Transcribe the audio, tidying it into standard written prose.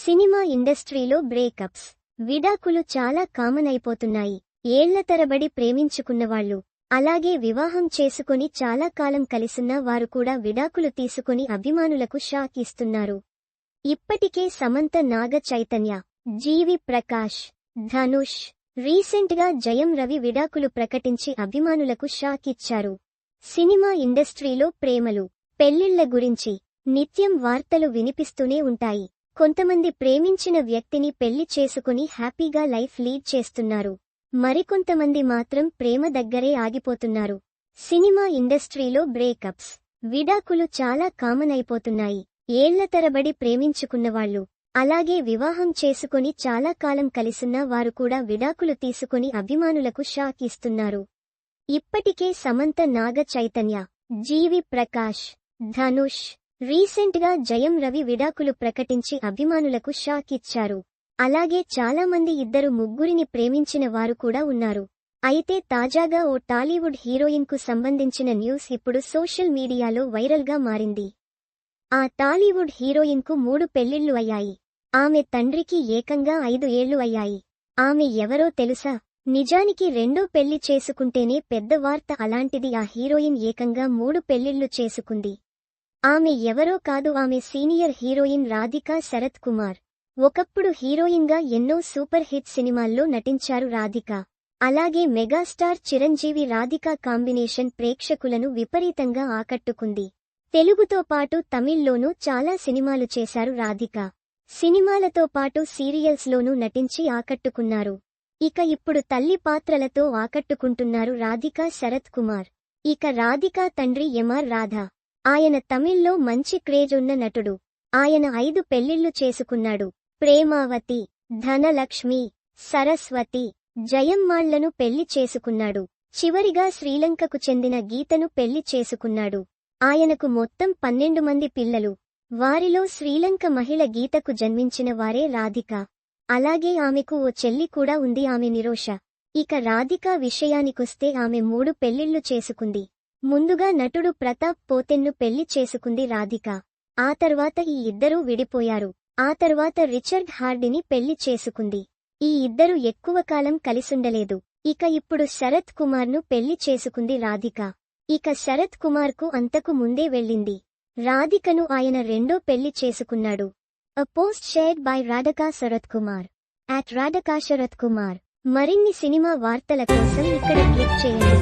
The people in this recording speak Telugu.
సినిమా ఇండస్ట్రీలో బ్రేకప్స్, విడాకులు చాలా కామన్ అయిపోతున్నాయి. ఏళ్ల తరబడి ప్రేమించుకున్నవాళ్లు, అలాగే వివాహం చేసుకొని చాలా కాలం కలిసున్న వారు కూడా విడాకులు తీసుకొని అభిమానులకు షాక్ ఇస్తున్నారు. ఇప్పటికే సమంత, నాగ చైతన్య, జీవి ప్రకాష్, ధనుష్, రీసెంట్గా జయం రవి విడాకులు ప్రకటించి అభిమానులకు షాక్ ఇచ్చారు. సినిమా ఇండస్ట్రీలో ప్రేమలు, పెళ్లిళ్ల గురించి నిత్యం వార్తలు వినిపిస్తూనే ఉంటాయి. కొంతమంది ప్రేమించిన వ్యక్తిని పెళ్లి చేసుకుని హ్యాపీగా లైఫ్ లీడ్ చేస్తున్నారు. మరికొంతమంది మాత్రం ప్రేమ దగ్గరే ఆగిపోతున్నారు. సినిమా ఇండస్ట్రీలో బ్రేకప్స్, విడాకులు చాలా కామన్ అయిపోతున్నాయి. ఏళ్ల తరబడి ప్రేమించుకున్నవాళ్లు, అలాగే వివాహం చేసుకొని చాలా కాలం కలిసున్న వారు కూడా విడాకులు తీసుకొని అభిమానులకు షాక్ ఇస్తున్నారు. ఇప్పటికే సమంత, నాగ చైతన్య, జీవి ప్రకాష్, ధనుష్, రీసెంట్గా జయం రవి విడాకులు ప్రకటించి అభిమానులకు షాక్ ఇచ్చారు. అలాగే చాలామంది ఇద్దరు ముగ్గురిని ప్రేమించిన వారు కూడా ఉన్నారు. అయితే తాజాగా ఓ టాలీవుడ్ హీరోయిన్కు సంబంధించిన న్యూస్ ఇప్పుడు సోషల్ మీడియాలో వైరల్గా మారింది. ఆ టాలీవుడ్ హీరోయిన్కు 3 పెళ్లిళ్లు అయ్యాయి. ఆమె తండ్రికి ఏకంగా 5 ఏళ్లు అయ్యాయి. ఆమె ఎవరో తెలుసా? నిజానికి రెండో పెళ్లి చేసుకుంటేనే పెద్ద వార్త. అలాంటిది ఆ హీరోయిన్ ఏకంగా 3 పెళ్లిళ్లు చేసుకుంది. ఆమె ఎవరో కాదు, ఆమె సీనియర్ హీరోయిన్ రాధికా శరత్ కుమార్. ఒకప్పుడు హీరోయిన్గా ఎన్నో సూపర్ హిట్ సినిమాల్లో నటించారు రాధిక. అలాగే మెగాస్టార్ చిరంజీవి రాధికా కాంబినేషన్ ప్రేక్షకులను విపరీతంగా ఆకట్టుకుంది. తెలుగుతో పాటు తమిళ్లోనూ చాలా సినిమాలు చేశారు రాధిక. సినిమాలతో పాటు సీరియల్స్లోనూ నటించి ఆకట్టుకున్నారు. ఇక ఇప్పుడు తల్లి పాత్రలతో ఆకట్టుకుంటున్నారు రాధికా శరత్ కుమార్. ఇక రాధికా తండ్రి ఎంఆర్ రాధా. ఆయన తమిళ్లో మంచి క్రేజ్ ఉన్న నటుడు. ఆయన 5 పెళ్లిళ్లు చేసుకున్నాడు. ప్రేమావతి, ధనలక్ష్మి, సరస్వతి, జయమ్మాళ్లను పెళ్లి చేసుకున్నాడు. చివరిగా శ్రీలంకకు చెందిన గీతను పెళ్లి చేసుకున్నాడు. ఆయనకు మొత్తం 12 మంది పిల్లలు. వారిలో శ్రీలంక మహిళ గీతకు జన్మించిన వారే రాధిక. అలాగే ఆమెకు ఓ చెల్లి కూడా ఉంది, ఆమె నిరోష. ఇక రాధిక విషయానికొస్తే ఆమె 3 పెళ్లిళ్లు చేసుకుంది. ముందుగా నటుడు ప్రతాప్ పోతెన్ను పెళ్లి చేసుకుంది రాధిక. ఆ తర్వాత ఈ ఇద్దరూ విడిపోయారు. ఆ తర్వాత రిచర్డ్ హార్డీని పెళ్లి చేసుకుంది. ఈ ఇద్దరు ఎక్కువ కాలం కలిసుండలేదు. ఇక ఇప్పుడు శరత్ కుమార్ను పెళ్లి చేసుకుంది రాధిక. ఇక శరత్ కుమార్కు అంతకు ముందే వెళ్ళింది. రాధికను ఆయన రెండో పెళ్లి చేసుకున్నాడు. A post shared by Radhika Sarath Kumar @Radhika Sharath Kumar. మరిన్ని సినిమా వార్తల కోసం ఇక్కడ క్లిక్ చేయండి.